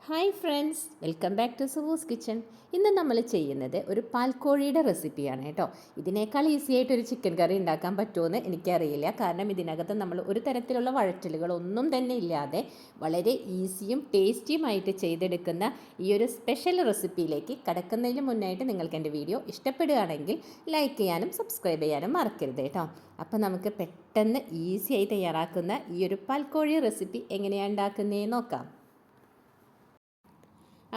Hi friends, welcome back to Suvu's kitchen. ഇന്ന് നമ്മൾ ചെയ്യുന്നത് ഒരു പാൽക്കോഴിയുടെ റെസിപ്പിയാണ് കേട്ടോ. ഇതിനേക്കാൾ ഈസി ആയിട്ട് ഒരു ചിക്കൻ കറി ഉണ്ടാക്കാൻ പറ്റുമെന്ന് എനിക്കറിയില്ല. കാരണം ഇതിനകത്ത് നമ്മൾ ഒരു തരത്തിലുള്ള വഴറ്റലുകളൊന്നും തന്നെ ഇല്ലാതെ വളരെ ഈസിയും ടേസ്റ്റിയുമായിട്ട് ചെയ്തെടുക്കുന്ന ഈ ഒരു സ്പെഷ്യൽ റെസിപ്പിയിലേക്ക് കടക്കുന്നതിന് മുന്നായിട്ട് നിങ്ങൾക്ക് എൻ്റെ വീഡിയോ ഇഷ്ടപ്പെടുകയാണെങ്കിൽ ലൈക്ക് ചെയ്യാനും സബ്സ്ക്രൈബ് ചെയ്യാനും മറക്കരുത് കേട്ടോ. അപ്പോൾ നമുക്ക് പെട്ടെന്ന് ഈസിയായി തയ്യാറാക്കുന്ന ഈ ഒരു പാൽക്കോഴി റെസിപ്പി എങ്ങനെയാണ് ഉണ്ടാക്കുന്നതെന്ന് നോക്കാം.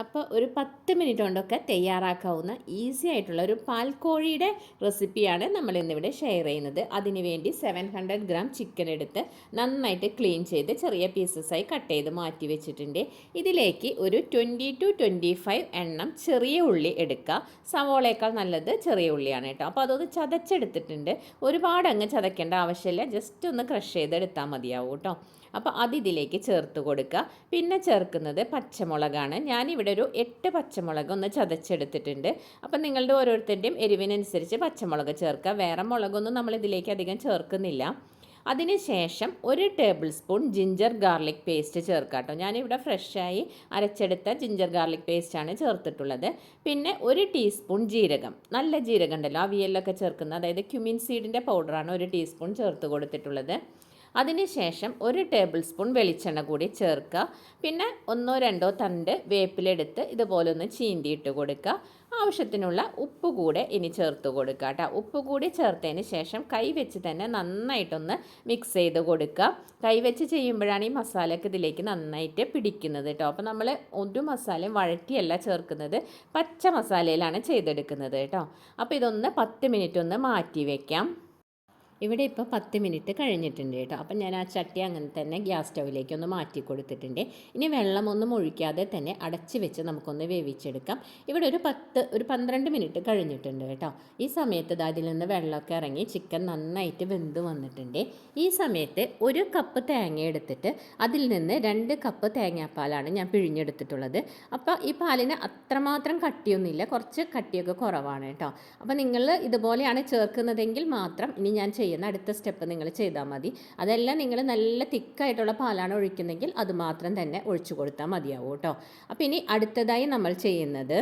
അപ്പോൾ ഒരു 10 മിനിറ്റ് കൊണ്ടൊക്കെ തയ്യാറാക്കാവുന്ന ഈസി ആയിട്ടുള്ള ഒരു പാൽക്കോഴിയുടെ റെസിപ്പിയാണ് നമ്മൾ ഇന്നിവിടെ ഷെയർ ചെയ്യുന്നത്. അതിനുവേണ്ടി 700 ഗ്രാം ചിക്കൻ എടുത്ത് നന്നായിട്ട് ക്ലീൻ ചെയ്ത് ചെറിയ പീസസായി കട്ട് ചെയ്ത് മാറ്റി വെച്ചിട്ടുണ്ട്. ഇതിലേക്ക് ഒരു 20 to 25 എണ്ണം ചെറിയ ഉള്ളി എടുക്കുക. സവോളയേക്കാൾ നല്ലത് ചെറിയ ഉള്ളിയാണ് കേട്ടോ. അപ്പോൾ അതൊന്ന് ചതച്ചെടുത്തിട്ടുണ്ട്. ഒരുപാട് അങ്ങ് ചതയ്ക്കേണ്ട ആവശ്യമില്ല, ജസ്റ്റ് ഒന്ന് ക്രഷ് ചെയ്തെടുത്താൽ മതിയാവും കേട്ടോ. അപ്പോൾ അതിലേക്ക് ചേർത്ത് കൊടുക്കുക. പിന്നെ ചേർക്കുന്നത് പച്ചമുളകാണ്. ഞാനിവിടെ ഒരു 8 പച്ചമുളക് ഒന്ന് ചതച്ചെടുത്തിട്ടുണ്ട്. അപ്പം നിങ്ങളുടെ ഓരോരുത്തരുടെയും എരിവിനനുസരിച്ച് പച്ചമുളക് ചേർക്കുക. വേറെ മുളകൊന്നും നമ്മൾ ഇതിലേക്ക് അധികം ചേർക്കുന്നില്ല. അതിനുശേഷം 1 table spoon ginger garlic paste ചേർക്കാം കേട്ടോ. ഞാനിവിടെ ഫ്രഷായി അരച്ചെടുത്ത ജിഞ്ചർ ഗാർലിക് പേസ്റ്റാണ് ചേർത്തിട്ടുള്ളത്. പിന്നെ 1 ടീസ്പൂൺ ജീരകം, നല്ല ജീരകം ഉണ്ടല്ലോ അവിയലിലൊക്കെ ചേർക്കുന്ന, അതായത് ക്യുമിൻ സീഡിൻ്റെ പൗഡറാണ് 1 ടീസ്പൂൺ ചേർത്ത് കൊടുത്തിട്ടുള്ളത്. അതിനുശേഷം 1 ടേബിൾ സ്പൂൺ വെളിച്ചെണ്ണ കൂടി ചേർക്കുക. പിന്നെ 1-2 തണ്ട് വേപ്പിലെടുത്ത് ഇതുപോലെ ഒന്ന് ചീന്തിയിട്ട് കൊടുക്കുക. ആവശ്യത്തിനുള്ള ഉപ്പ് കൂടെ ഇനി ചേർത്ത് കൊടുക്കുക കേട്ടോ. ഉപ്പ് കൂടി ചേർത്തതിന് ശേഷം കൈ വെച്ച് തന്നെ നന്നായിട്ടൊന്ന് മിക്സ് ചെയ്ത് കൊടുക്കുക. കൈ വെച്ച് ചെയ്യുമ്പോഴാണ് ഈ മസാലയൊക്കെ ഇതിലേക്ക് നന്നായിട്ട് പിടിക്കുന്നത് കേട്ടോ. അപ്പോൾ നമ്മൾ ഒരു മസാലയും വഴറ്റിയല്ല ചേർക്കുന്നത്, പച്ച മസാലയിലാണ് ചെയ്തെടുക്കുന്നത് കേട്ടോ. അപ്പോൾ ഇതൊന്ന് 10 മിനിറ്റ് ഒന്ന് മാറ്റി വയ്ക്കാം. ഇവിടെ ഇപ്പോൾ 10 മിനിറ്റ് കഴിഞ്ഞിട്ടുണ്ട് കേട്ടോ. അപ്പം ഞാൻ ആ ചട്ടി അങ്ങനെ തന്നെ ഗ്യാസ് സ്റ്റൗവിലേക്ക് ഒന്ന് മാറ്റി കൊടുത്തിട്ടുണ്ട്. ഇനി വെള്ളമൊന്നും ഒഴിക്കാതെ തന്നെ അടച്ച് വെച്ച് നമുക്കൊന്ന് വേവിച്ചെടുക്കാം. ഇവിടെ ഒരു 12 മിനിറ്റ് കഴിഞ്ഞിട്ടുണ്ട് കേട്ടോ. ഈ സമയത്ത് അതിൽ നിന്ന് വെള്ളമൊക്കെ ഇറങ്ങി ചിക്കൻ നന്നായിട്ട് വെന്ത് വന്നിട്ടുണ്ട്. ഈ സമയത്ത് 1 കപ്പ് തേങ്ങ എടുത്തിട്ട് അതിൽ നിന്ന് 2 കപ്പ് തേങ്ങാപ്പാലാണ് ഞാൻ പിഴിഞ്ഞെടുത്തിട്ടുള്ളത്. അപ്പോൾ ഈ പാലിന് അത്രമാത്രം കട്ടിയൊന്നുമില്ല, കുറച്ച് കട്ടിയൊക്കെ കുറവാണ് കേട്ടോ. അപ്പോൾ നിങ്ങൾ ഇതുപോലെയാണ് ചേർക്കുന്നതെങ്കിൽ മാത്രം ഇനി ഞാൻ ചെയ്യുന്ന അടുത്ത സ്റ്റെപ്പ് നിങ്ങൾ ചെയ്താൽ മതി. അതെല്ലാം നിങ്ങൾ നല്ല തിക്കായിട്ടുള്ള പാലാണ് ഒഴിക്കുന്നെങ്കിൽ അത് മാത്രം തന്നെ ഒഴിച്ചു കൊടുത്താൽ മതിയാവും കേട്ടോ. അപ്പോൾ ഇനി അടുത്തതായി നമ്മൾ ചെയ്യുന്നത്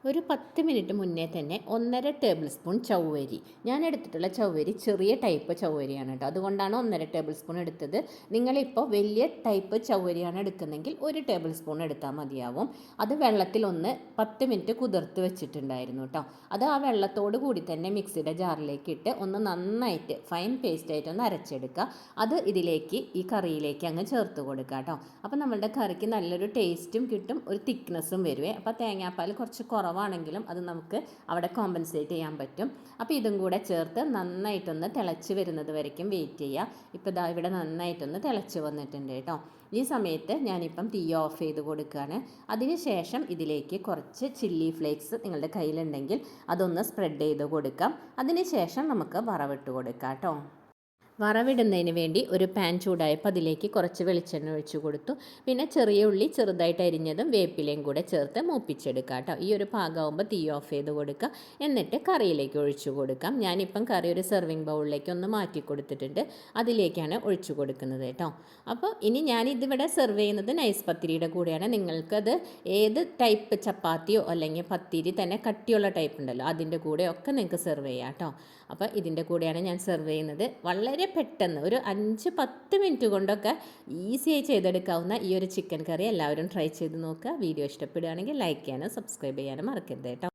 ഒരു 10 മിനിറ്റ് മുന്നേ തന്നെ 1.5 ടേബിൾ സ്പൂൺ ചവ്വരി, ഞാൻ എടുത്തിട്ടുള്ള ചവ്വരി ചെറിയ ടൈപ്പ് ചവ്വരിയാണ് കേട്ടോ, അതുകൊണ്ടാണ് 1.5 ടേബിൾ സ്പൂൺ എടുത്തത്. നിങ്ങളിപ്പോൾ വലിയ ടൈപ്പ് ചവ്വരിയാണ് എടുക്കുന്നതെങ്കിൽ 1 ടേബിൾ സ്പൂൺ എടുത്താൽ മതിയാവും. അത് വെള്ളത്തിൽ ഒന്ന് 10 മിനിറ്റ് കുതിർത്ത് വെച്ചിട്ടുണ്ടായിരുന്നു കേട്ടോ. അത് ആ വെള്ളത്തോട് കൂടി തന്നെ മിക്സിയുടെ ജാറിലേക്ക് ഇട്ട് ഒന്ന് നന്നായിട്ട് ഫൈൻ പേസ്റ്റായിട്ട് ഒന്ന് അരച്ചെടുക്കുക. അത് ഇതിലേക്ക് ഈ കറിയിലേക്ക് അങ്ങ് ചേർത്ത് കൊടുക്കുക കേട്ടോ. അപ്പോൾ നമ്മളുടെ കറിക്ക് നല്ലൊരു ടേസ്റ്റും കിട്ടും, ഒരു തിക്നെസ്സും വരുവേ. അപ്പോൾ തേങ്ങാപ്പാൽ കുറച്ച് കുറവാണെങ്കിലും അത് നമുക്ക് അവിടെ കോമ്പൻസേറ്റ് ചെയ്യാൻ പറ്റും. അപ്പോൾ ഇതും കൂടെ ചേർത്ത് നന്നായിട്ടൊന്ന് തിളച്ച് വരുന്നത് വരയ്ക്കും വെയിറ്റ് ചെയ്യുക. ഇപ്പോൾ ഇതാ ഇവിടെ നന്നായിട്ടൊന്ന് തിളച്ച് വന്നിട്ടുണ്ട് കേട്ടോ. ഈ സമയത്ത് ഞാനിപ്പം തീ ഓഫ് ചെയ്ത് കൊടുക്കുകയാണ്. അതിനുശേഷം ഇതിലേക്ക് കുറച്ച് ചില്ലി ഫ്ലേക്സ് നിങ്ങളുടെ കയ്യിലുണ്ടെങ്കിൽ അതൊന്ന് സ്പ്രെഡ് ചെയ്ത് കൊടുക്കാം. അതിനുശേഷം നമുക്ക് വറവിട്ട് കൊടുക്കാം കേട്ടോ. വറവിടുന്നതിന് വേണ്ടി ഒരു പാൻ ചൂടായപ്പോൾ അതിലേക്ക് കുറച്ച് വെളിച്ചെണ്ണ ഒഴിച്ചു കൊടുത്തു. പിന്നെ ചെറിയ ഉള്ളി ചെറുതായിട്ട് അരിഞ്ഞതും വേപ്പിലയും കൂടെ ചേർത്ത് മൂപ്പിച്ചെടുക്കുക കേട്ടോ. ഈ ഒരു പാകമാകുമ്പോൾ തീ ഓഫ് ചെയ്ത് കൊടുക്കുക. എന്നിട്ട് കറിയിലേക്ക് ഒഴിച്ചു കൊടുക്കാം. ഞാനിപ്പം കറി ഒരു സെർവിങ് ബൗളിലേക്ക് ഒന്ന് മാറ്റി കൊടുത്തിട്ടുണ്ട്, അതിലേക്കാണ് ഒഴിച്ചു കൊടുക്കുന്നത് കേട്ടോ. അപ്പോൾ ഇനി ഞാനിതിവിടെ സെർവ് ചെയ്യുന്നത് നൈസ് പത്തിരിയുടെ കൂടെയാണ്. നിങ്ങൾക്കത് ഏത് ടൈപ്പ് ചപ്പാത്തിയോ അല്ലെങ്കിൽ പത്തിരി തന്നെ കട്ടിയുള്ള ടൈപ്പ് ഉണ്ടല്ലോ അതിൻ്റെ കൂടെയൊക്കെ നിങ്ങൾക്ക് സെർവ് ചെയ്യാം കേട്ടോ. അപ്പോൾ ഇതിൻ്റെ കൂടെയാണ് ഞാൻ സെർവ് ചെയ്യുന്നത്. വളരെ പെട്ടെന്ന് ഒരു 5-10 മിനിറ്റ് കൊണ്ടൊക്കെ ഈസിയായി ചെയ്തെടുക്കാവുന്ന ഈ ഒരു ചിക്കൻ കറി എല്ലാവരും ട്രൈ ചെയ്ത് നോക്കുക. വീഡിയോ ഇഷ്ടപ്പെടുകയാണെങ്കിൽ ലൈക്ക് ചെയ്യാനും സബ്സ്ക്രൈബ് ചെയ്യാനും മറക്കരുത് കേട്ടോ.